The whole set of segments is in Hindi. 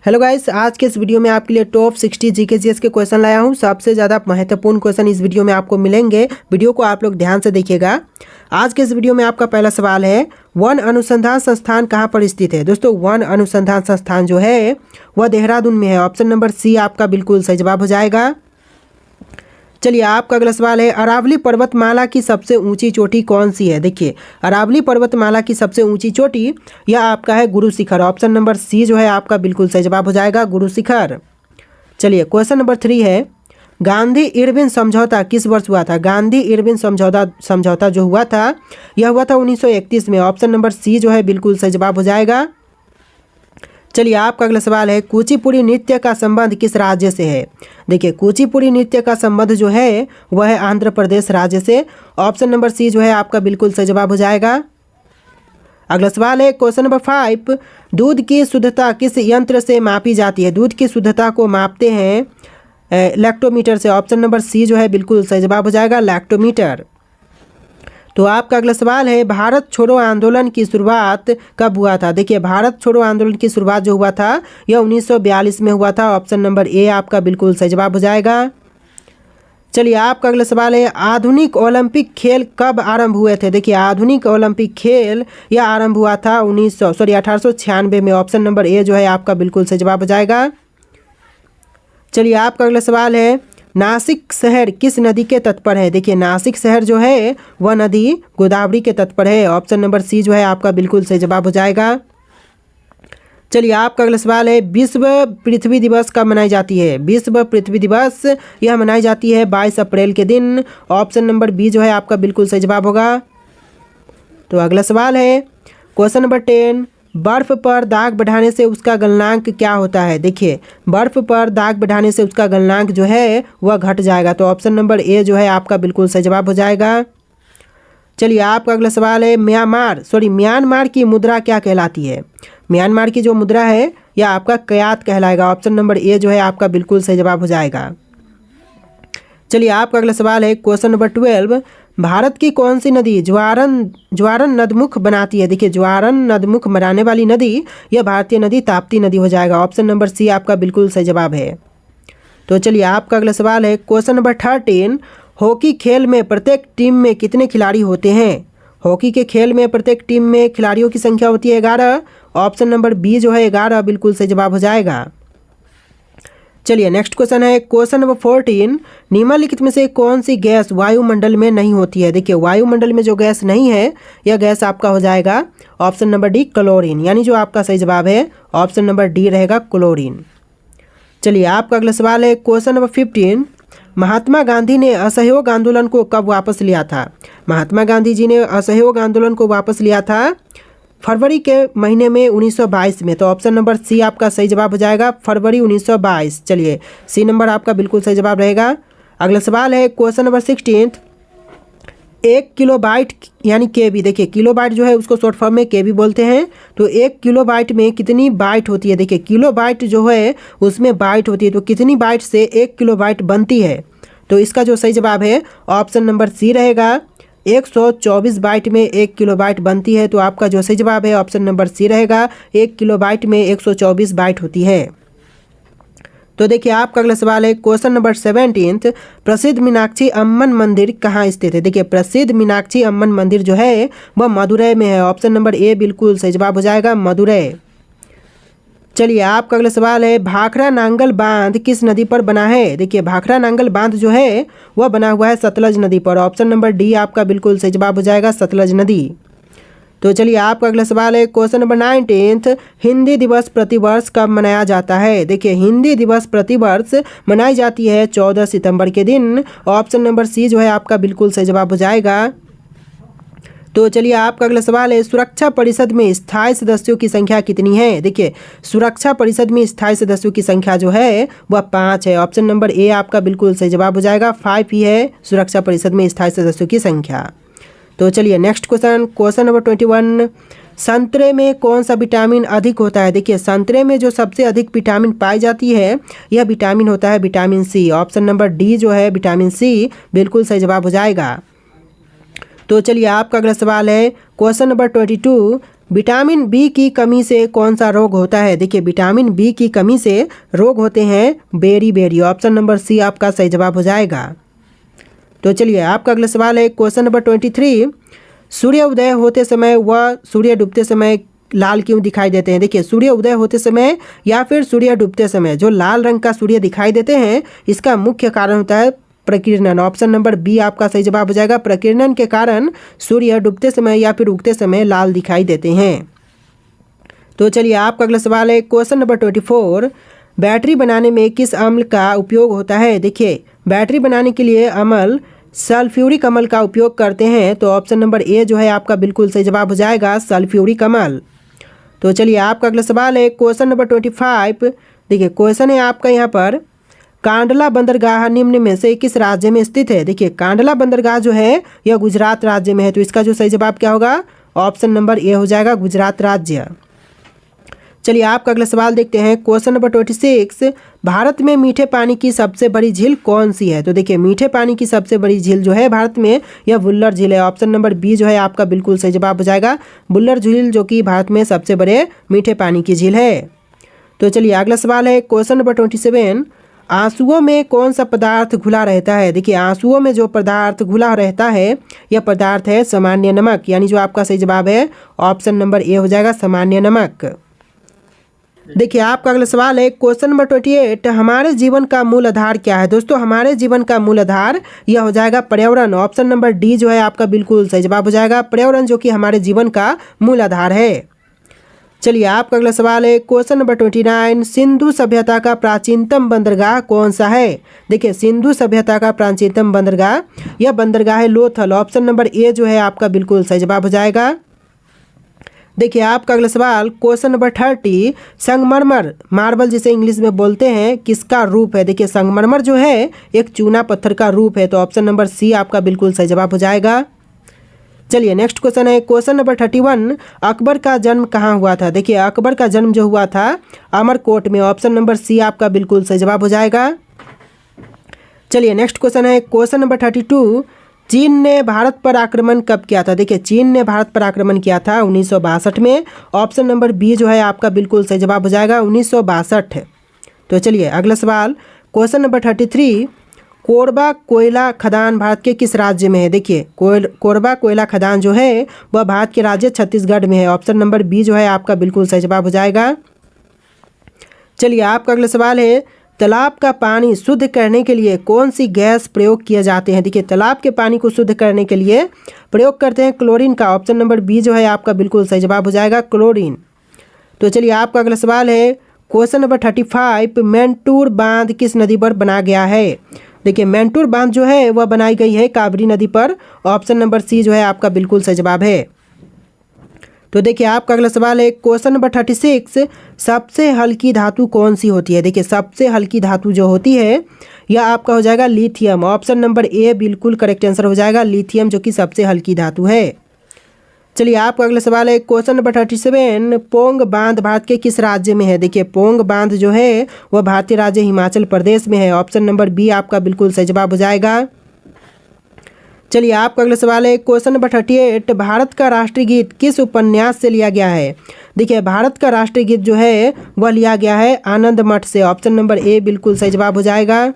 हेलो गाइस, आज के इस वीडियो में आपके लिए टॉप 60 जीके/जीएस के क्वेश्चन लाया हूं। सबसे ज़्यादा महत्वपूर्ण क्वेश्चन इस वीडियो में आपको मिलेंगे। वीडियो को आप लोग ध्यान से देखिएगा। आज के इस वीडियो में आपका पहला सवाल है, वन अनुसंधान संस्थान कहां पर स्थित है। दोस्तों, वन अनुसंधान संस्थान जो है वह देहरादून में है। ऑप्शन नंबर सी आपका बिल्कुल सही जवाब हो जाएगा। चलिए, आपका अगला सवाल है, अरावली पर्वतमाला की सबसे ऊंची चोटी कौन सी है। देखिए, अरावली पर्वतमाला की सबसे ऊंची चोटी यह आपका है Guru Shikhar. Option number C जो है आपका बिल्कुल सही जवाब हो जाएगा, गुरु शिखर। चलिए, क्वेश्चन नंबर 3 है, गांधी इरविन समझौता किस वर्ष हुआ था। गांधी इरविन समझौता जो हुआ था यह हुआ था 1931 में। ऑप्शन नंबर सी जो है बिल्कुल सही जवाब हो जाएगा। चलिए, आपका अगला सवाल है, कुचिपुड़ी नृत्य का संबंध किस राज्य से है। देखिए, कुचिपुड़ी नृत्य का संबंध जो है वह है आंध्र प्रदेश राज्य से। ऑप्शन नंबर सी जो है आपका बिल्कुल सही जवाब हो जाएगा। अगला सवाल है, क्वेश्चन नंबर 5, दूध की शुद्धता किस यंत्र से मापी जाती है। दूध की शुद्धता को मापते हैं लैक्टोमीटर से। ऑप्शन नंबर सी जो है बिल्कुल सही जवाब हो जाएगा, लैक्टोमीटर। तो आपका अगला सवाल है, भारत छोड़ो आंदोलन की शुरुआत कब हुआ था। देखिए, भारत छोड़ो आंदोलन की शुरुआत जो हुआ था यह 1942 में हुआ था। ऑप्शन नंबर ए आपका बिल्कुल सही जवाब हो जाएगा। चलिए, आपका अगला सवाल है, आधुनिक ओलंपिक खेल कब आरंभ हुए थे। देखिए, आधुनिक ओलंपिक खेल यह आरंभ हुआ था 1896 में। ऑप्शन नंबर ए जो है आपका बिल्कुल सही जवाब हो जाएगा। चलिए, आपका अगला सवाल है, नासिक शहर किस नदी के तट पर है। देखिए, नासिक शहर जो है वह नदी गोदावरी के तट पर है। ऑप्शन नंबर सी जो है आपका बिल्कुल सही जवाब हो जाएगा। चलिए, आपका अगला सवाल है, विश्व पृथ्वी दिवस कब मनाई जाती है। विश्व पृथ्वी दिवस यह मनाई जाती है 22 अप्रैल के दिन। ऑप्शन नंबर बी जो है आपका बिल्कुल सही जवाब होगा। तो अगला सवाल है, क्वेश्चन नंबर 10, बर्फ पर दाग बढ़ाने से उसका गलनांक क्या होता है। देखिए, बर्फ पर दाग बढ़ाने से उसका गलनांक जो है वह घट जाएगा। तो ऑप्शन नंबर ए जो है आपका बिल्कुल सही जवाब हो जाएगा। चलिए, आपका अगला सवाल है, म्यांमार की मुद्रा क्या कहलाती है। म्यांमार की जो मुद्रा है यह आपका क्यात कहलाएगा। ऑप्शन नंबर ए जो है आपका बिल्कुल सही जवाब हो जाएगा। चलिए, आपका अगला सवाल है, क्वेश्चन नंबर 12, भारत की कौन सी नदी ज्वारन नदमुख बनाती है। देखिए, ज्वारन नदमुख बनाने वाली नदी यह भारतीय नदी ताप्ती नदी हो जाएगा। ऑप्शन नंबर सी आपका बिल्कुल सही जवाब है। तो चलिए, आपका अगला सवाल है, क्वेश्चन नंबर 13, हॉकी खेल में प्रत्येक टीम में कितने खिलाड़ी होते हैं। हॉकी के खेल में प्रत्येक टीम में खिलाड़ियों की संख्या होती है 11। ऑप्शन नंबर बी जो है 11 बिल्कुल सही जवाब हो जाएगा। चलिए, नेक्स्ट क्वेश्चन है, क्वेश्चन नंबर 14, निम्नलिखित में से कौन सी गैस वायुमंडल में नहीं होती है। देखिए, वायुमंडल में जो गैस नहीं है यह गैस आपका हो जाएगा ऑप्शन नंबर डी, क्लोरीन। यानी जो आपका सही जवाब है ऑप्शन नंबर डी रहेगा, क्लोरीन। चलिए, आपका अगला सवाल है, क्वेश्चन नंबर 15, महात्मा गांधी ने असहयोग आंदोलन को कब वापस लिया था। महात्मा गांधी जी ने असहयोग आंदोलन को वापस लिया था फरवरी के महीने में 1922 में। तो ऑप्शन नंबर सी आपका सही जवाब हो जाएगा, फरवरी 1922। चलिए, सी नंबर आपका बिल्कुल सही जवाब रहेगा। अगला सवाल है, क्वेश्चन नंबर 16, 1 किलोबाइट यानी केबी। देखिए, किलोबाइट जो है उसको शॉर्ट फॉर्म में केबी बोलते हैं। तो 1 किलोबाइट में कितनी बाइट होती है। देखिए, किलोबाइट जो है उसमें बाइट होती है, तो कितनी बाइट से 1 किलोबाइट बनती है। तो इसका जो सही जवाब है ऑप्शन नंबर सी रहेगा, 124 बाइट में 1 किलोबाइट बनती है। तो आपका जो सही जवाब है ऑप्शन नंबर सी रहेगा, 1 किलोबाइट में 124 बाइट होती है। तो देखिए, आपका अगला सवाल है, क्वेश्चन नंबर 17, प्रसिद्ध मीनाक्षी अम्मन मंदिर कहाँ स्थित है। देखिए, प्रसिद्ध मीनाक्षी अम्मन मंदिर जो है वह मदुरै में है। ऑप्शन नंबर ए बिल्कुल सही जवाब हो जाएगा, मदुरै। चलिए, आपका अगला सवाल है, भाखड़ा नांगल बांध किस नदी पर बना है। देखिए, भाखड़ा नांगल बांध जो है वह बना हुआ है सतलज नदी पर। ऑप्शन नंबर डी आपका बिल्कुल सही जवाब हो जाएगा, सतलज नदी। तो चलिए, आपका अगला सवाल है, क्वेश्चन नंबर 19, हिंदी दिवस प्रतिवर्ष कब मनाया जाता है। देखिए, हिंदी दिवस प्रतिवर्ष मनाई जाती है 14 सितंबर के दिन। ऑप्शन नंबर सी जो है आपका बिल्कुल सही जवाब हो जाएगा। तो चलिए, आपका अगला सवाल है, सुरक्षा परिषद में स्थायी सदस्यों की संख्या कितनी है। देखिए, सुरक्षा परिषद में स्थायी सदस्यों की संख्या जो है वह 5 है। ऑप्शन नंबर ए आपका बिल्कुल सही जवाब हो जाएगा, 5 ही है सुरक्षा परिषद में स्थायी सदस्यों की संख्या। तो चलिए, नेक्स्ट क्वेश्चन नंबर 21, संतरे में कौन सा विटामिन अधिक होता है। देखिए, संतरे में जो सबसे अधिक विटामिन पाई जाती है यह विटामिन होता है vitamin C. Option number D जो है विटामिन सी बिल्कुल सही जवाब हो जाएगा। तो चलिए, आपका अगला सवाल है, क्वेश्चन नंबर 22, विटामिन बी की कमी से कौन सा रोग होता है? देखिए विटामिन बी की कमी से रोग होते हैं बेरी। ऑप्शन नंबर सी आपका सही जवाब हो जाएगा। तो चलिए आपका अगला सवाल है क्वेश्चन नंबर 23। सूर्य उदय होते समय व सूर्य डूबते समय लाल क्यों दिखाई देते हैं? देखिए सूर्य उदय होते समय या फिर सूर्य डूबते समय जो लाल रंग का सूर्य दिखाई देते हैं, इसका मुख्य कारण होता है प्रकीर्णन। ऑप्शन नंबर बी आपका सही जवाब हो जाएगा। प्रकीर्णन के कारण सूर्य डूबते समय या फिर उगते समय लाल दिखाई देते हैं। तो चलिए आपका अगला सवाल है क्वेश्चन नंबर 24। बैटरी बनाने में किस अम्ल का उपयोग होता है? देखिए बैटरी बनाने के लिए अम्ल सल्फ्यूरिक अम्ल का उपयोग करते हैं। तो ऑप्शन नंबर ए जो है आपका बिल्कुल सही जवाब हो जाएगा, सल्फ्यूरिक अम्ल। तो चलिए आपका अगला सवाल है क्वेश्चन नंबर 25। देखिए क्वेश्चन है आपका यहाँ पर, कांडला बंदरगाह निम्न में से किस राज्य में स्थित है? देखिए कांडला बंदरगाह जो है यह गुजरात राज्य में है। तो इसका जो सही जवाब क्या होगा? ऑप्शन नंबर ए हो जाएगा, गुजरात राज्य। चलिए आपका अगला सवाल देखते हैं क्वेश्चन नंबर 26। भारत में मीठे पानी की सबसे बड़ी झील कौन सी है? तो देखिए मीठे पानी की सबसे बड़ी झील जो है भारत में यह वुल्लर झील है। ऑप्शन नंबर बी जो है आपका बिल्कुल सही जवाब हो जाएगा, वुल्लर झील, जो कि भारत में सबसे बड़े मीठे पानी की झील है। तो चलिए अगला सवाल है क्वेश्चन नंबर 27। आंसुओं में कौन सा पदार्थ घुला रहता है? देखिए आंसुओं में जो पदार्थ घुला रहता है यह पदार्थ है सामान्य नमक, यानी जो आपका सही जवाब है ऑप्शन नंबर ए हो जाएगा, सामान्य नमक। देखिए आपका अगला सवाल है क्वेश्चन नंबर 28। हमारे जीवन का मूल आधार क्या है? दोस्तों हमारे जीवन का मूल आधार यह हो जाएगा पर्यावरण। ऑप्शन नंबर डी जो है आपका बिल्कुल सही जवाब हो जाएगा, पर्यावरण, जो कि हमारे जीवन का मूल आधार है। चलिए आपका अगला सवाल है क्वेश्चन नंबर 29। सिंधु सभ्यता का प्राचीनतम बंदरगाह कौन सा है? देखिए सिंधु सभ्यता का प्राचीनतम बंदरगाह यह बंदरगाह है लोथल। ऑप्शन नंबर ए जो है आपका बिल्कुल सही जवाब हो जाएगा। देखिए आपका अगला सवाल क्वेश्चन नंबर 30। संगमरमर, मार्बल जिसे इंग्लिश में बोलते हैं, किसका रूप है? देखिए संगमरमर जो है एक चूना पत्थर का रूप है। तो ऑप्शन नंबर सी आपका बिल्कुल सही जवाब हो जाएगा। चलिए नेक्स्ट क्वेश्चन है क्वेश्चन नंबर 31। अकबर का जन्म कहाँ हुआ था? देखिए अकबर का जन्म जो हुआ था अमरकोट में। ऑप्शन नंबर सी आपका बिल्कुल सही जवाब हो जाएगा। चलिए नेक्स्ट क्वेश्चन है क्वेश्चन नंबर 32। चीन ने भारत पर आक्रमण कब किया था? देखिए चीन ने भारत पर आक्रमण किया था 1962 में। ऑप्शन नंबर बी जो है आपका बिल्कुल सही जवाब हो जाएगा, 1962। तो चलिए अगला सवाल क्वेश्चन नंबर 33। कोरबा कोयला खदान भारत के किस राज्य में है? देखिए कोरबा कोयला खदान जो है वह भारत के राज्य छत्तीसगढ़ में है। ऑप्शन नंबर बी जो है आपका बिल्कुल सही जवाब हो जाएगा। चलिए आपका अगला सवाल है, तालाब का पानी शुद्ध करने के लिए कौन सी गैस प्रयोग किए जाते हैं? देखिए तालाब के पानी को शुद्ध करने के लिए प्रयोग करते हैं क्लोरीन का। ऑप्शन नंबर बी जो है आपका बिल्कुल सही जवाब हो जाएगा, क्लोरीन। तो चलिए आपका अगला सवाल है क्वेश्चन नंबर 35। मैंटूर बांध किस नदी पर बना गया है? देखिए मैंटूर बांध जो है वह बनाई गई है कावेरी नदी पर। ऑप्शन नंबर सी जो है आपका बिल्कुल सही जवाब है। तो देखिए आपका अगला सवाल है क्वेश्चन नंबर 36। सबसे हल्की धातु कौन सी होती है? देखिए सबसे हल्की धातु जो होती है यह आपका हो जाएगा लिथियम। ऑप्शन नंबर ए बिल्कुल करेक्ट आंसर हो जाएगा, लिथियम, जो कि सबसे हल्की धातु है। चलिए आपका अगला सवाल है क्वेश्चन नंबर 37। पोंग बांध भारत के किस राज्य में है? देखिए पोंग बांध जो है वह भारतीय राज्य हिमाचल प्रदेश में है। ऑप्शन नंबर बी आपका बिल्कुल सही जवाब हो जाएगा। चलिए आपका अगला सवाल है क्वेश्चन नंबर 38। भारत का राष्ट्रीय गीत किस उपन्यास से लिया गया है? देखिए भारत का राष्ट्रीय गीत जो है वह लिया गया है आनंद मठ से। ऑप्शन नंबर ए बिल्कुल सही जवाब हो जाएगा।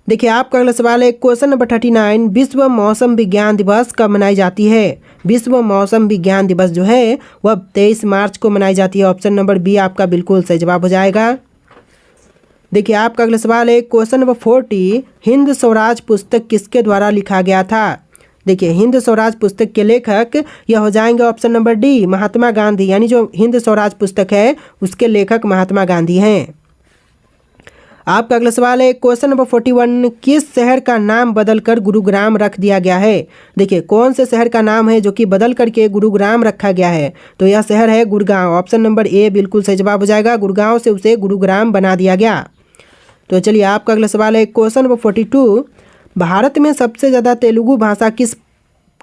देखिए आपका अगला सवाल है क्वेश्चन नंबर 39। विश्व मौसम विज्ञान दिवस कब मनाई जाती है? विश्व मौसम विज्ञान दिवस जो है वह 23 मार्च को मनाई जाती है। ऑप्शन नंबर बी आपका बिल्कुल सही जवाब हो जाएगा। देखिए आपका अगला सवाल है क्वेश्चन नंबर 40। हिंद स्वराज पुस्तक किसके द्वारा लिखा गया था? देखिए हिंद स्वराज पुस्तक के लेखक यह हो जाएंगे option number D, Mahatma Gandhi, यानी जो हिंद स्वराज पुस्तक है उसके लेखक महात्मा गांधी हैं। आपका अगला सवाल है क्वेश्चन नंबर 41। किस शहर का नाम बदलकर गुरुग्राम रख दिया गया है? देखिए कौन से शहर का नाम है जो कि बदल करके गुरुग्राम रखा गया है? तो यह शहर है गुड़गांव। ऑप्शन नंबर ए बिल्कुल सही जवाब हो जाएगा, गुड़गांव से उसे गुरुग्राम बना दिया गया। तो चलिए आपका अगला सवाल है क्वेश्चन नंबर 42। भारत में सबसे ज़्यादा तेलुगु भाषा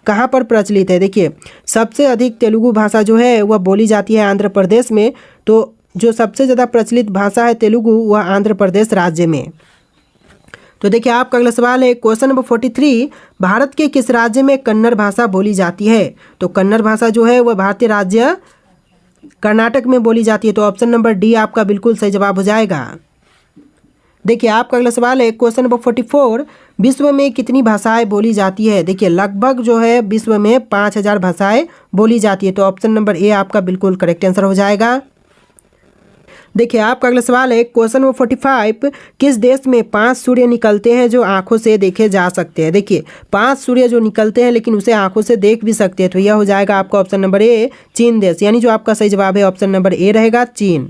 कहाँ पर प्रचलित है? देखिए सबसे अधिक तेलुगु भाषा जो है वह बोली जाती है आंध्र प्रदेश में। तो जो सबसे ज़्यादा प्रचलित भाषा है तेलुगु वह आंध्र प्रदेश राज्य में। तो देखिए आपका अगला सवाल है क्वेश्चन नंबर 43, भारत के किस राज्य में कन्नड़ भाषा बोली जाती है? तो कन्नड़ भाषा जो है वह भारतीय राज्य कर्नाटक में बोली जाती है। तो ऑप्शन नंबर डी आपका बिल्कुल सही जवाब हो जाएगा। देखिए आपका अगला सवाल है क्वेश्चन नंबर 44, विश्व में कितनी भाषाएं बोली जाती है? देखिए लगभग जो है विश्व में 5000 भाषाएं बोली जाती है। तो ऑप्शन नंबर ए आपका बिल्कुल करेक्ट आंसर हो जाएगा। देखिए आपका अगला सवाल है क्वेश्चन नंबर 45, किस देश में 5 सूर्य निकलते हैं जो आंखों से देखे जा सकते हैं? देखिए 5 सूर्य जो निकलते हैं लेकिन उसे आंखों से देख भी सकते हैं। तो यह हो जाएगा आपका ऑप्शन नंबर ए चीन देश, यानी जो आपका सही जवाब है ऑप्शन नंबर ए रहेगा चीन।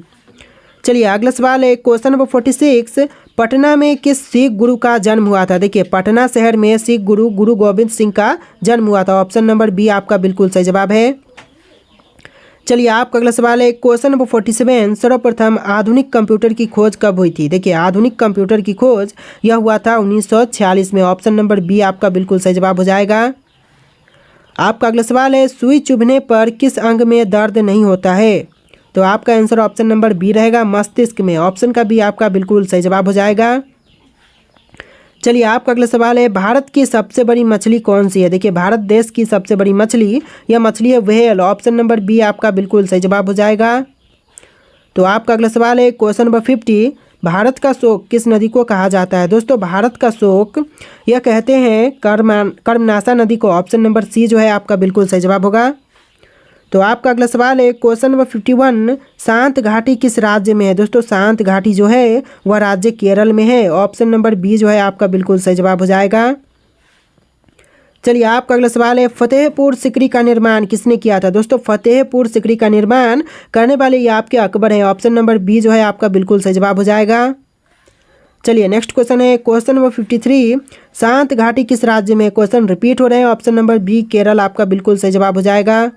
चलिए अगला सवाल है क्वेश्चन नंबर 46, पटना में किस सिख गुरु का जन्म हुआ था? देखिए पटना शहर में सिख गुरु गुरु गोविंद सिंह का जन्म हुआ था। ऑप्शन नंबर बी आपका बिल्कुल सही जवाब है। चलिए आपका अगला सवाल है क्वेश्चन नंबर 47, सर्वप्रथम आधुनिक कंप्यूटर की खोज कब हुई थी? देखिए आधुनिक कंप्यूटर की खोज यह हुआ था 1946 में। ऑप्शन नंबर बी आपका बिल्कुल सही जवाब हो जाएगा। आपका अगला सवाल है सुई चुभने पर किस अंग में दर्द नहीं होता है? तो आपका आंसर ऑप्शन नंबर बी रहेगा मस्तिष्क में। ऑप्शन का बी आपका बिल्कुल सही जवाब हो जाएगा। चलिए आपका अगला सवाल है भारत की सबसे बड़ी मछली कौन सी है? देखिए भारत देश की सबसे बड़ी मछली, यह मछली है व्हेल। ऑप्शन नंबर बी आपका बिल्कुल सही जवाब हो जाएगा। तो आपका अगला सवाल है क्वेश्चन नंबर 50, भारत का शोक किस नदी को कहा जाता है? दोस्तों भारत का शोक यह कहते हैं कर्मनाशा नदी को। ऑप्शन नंबर सी जो है आपका बिल्कुल सही जवाब होगा। तो आपका अगला सवाल है क्वेश्चन नंबर 51, शांत घाटी किस राज्य में है? दोस्तों शांत घाटी जो है वह राज्य केरल में है। ऑप्शन नंबर बी जो है आपका बिल्कुल सही जवाब हो जाएगा। चलिए आपका अगला सवाल है फतेहपुर सिकरी का निर्माण किसने किया था? दोस्तों फतेहपुर सिकरी का निर्माण करने वाले ये आपके अकबर हैं। ऑप्शन नंबर बी जो है आपका बिल्कुल सही जवाब हो जाएगा। चलिए नेक्स्ट क्वेश्चन है क्वेश्चन नंबर 53, शांत घाटी किस राज्य में? क्वेश्चन रिपीट हो रहे हैं। ऑप्शन नंबर बी केरल आपका बिल्कुल सही जवाब हो जाएगा।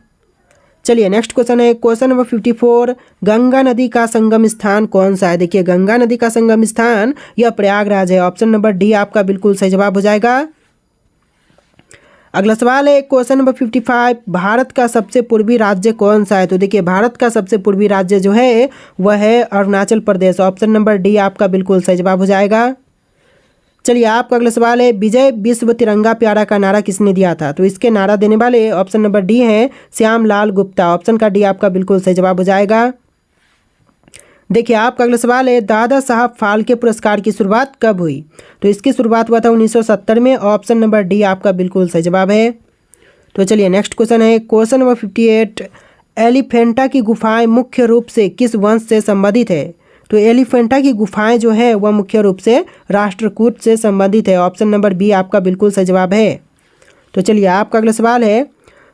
चलिए नेक्स्ट क्वेश्चन है क्वेश्चन नंबर 54, गंगा नदी का संगम स्थान कौन सा है? देखिए गंगा नदी का संगम स्थान यह प्रयागराज है। ऑप्शन नंबर डी आपका बिल्कुल सही जवाब हो जाएगा। अगला सवाल है क्वेश्चन नंबर 55, भारत का सबसे पूर्वी राज्य कौन सा है? तो देखिए भारत का सबसे पूर्वी राज्य जो है वह है Arunachal Pradesh. Option number D आपका बिल्कुल सही जवाब हो जाएगा। चलिए आपका अगला सवाल है विजय विश्व तिरंगा प्यारा का नारा किसने दिया था? तो इसके नारा देने वाले ऑप्शन नंबर डी है श्यामलाल गुप्ता। ऑप्शन का डी आपका बिल्कुल सही जवाब हो जाएगा। देखिए आपका अगला सवाल है दादा साहब फाल्के पुरस्कार की शुरुआत कब हुई? तो इसकी शुरुआत हुआ था 1970 में। ऑप्शन नंबर डी आपका बिल्कुल सही जवाब है। तो चलिए नेक्स्ट क्वेश्चन है क्वेश्चन नंबर 58, एलिफेंटा की गुफाएं मुख्य रूप से किस वंश से संबंधित है? तो एलिफेंटा की गुफाएं जो है वह मुख्य रूप से राष्ट्रकूट से संबंधित है। ऑप्शन नंबर बी आपका बिल्कुल सही जवाब है। तो चलिए आपका अगला सवाल है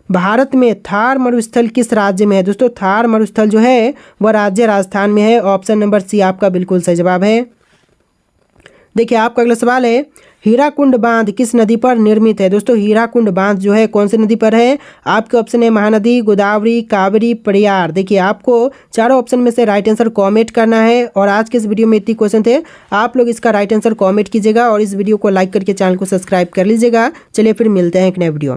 भारत में थार मरुस्थल किस राज्य में है? दोस्तों थार मरुस्थल जो है वह राज्य राजस्थान में है। ऑप्शन नंबर सी आपका बिल्कुल सही जवाब है। देखिए आपका अगला सवाल है हीराकुंड बांध किस नदी पर निर्मित है? दोस्तों हीराकुंड बांध जो है कौन सी नदी पर है? आपके ऑप्शन है महानदी, गोदावरी, कावेरी, पेरियार। देखिए आपको चारों ऑप्शन में से राइट आंसर कमेंट करना है। और आज के इस वीडियो में इतने क्वेश्चन थे, आप लोग इसका राइट आंसर कमेंट कीजिएगा और इस वीडियो को लाइक करके चैनल को सब्सक्राइब कर लीजिएगा। चलिए फिर मिलते हैं एक नए वीडियो में।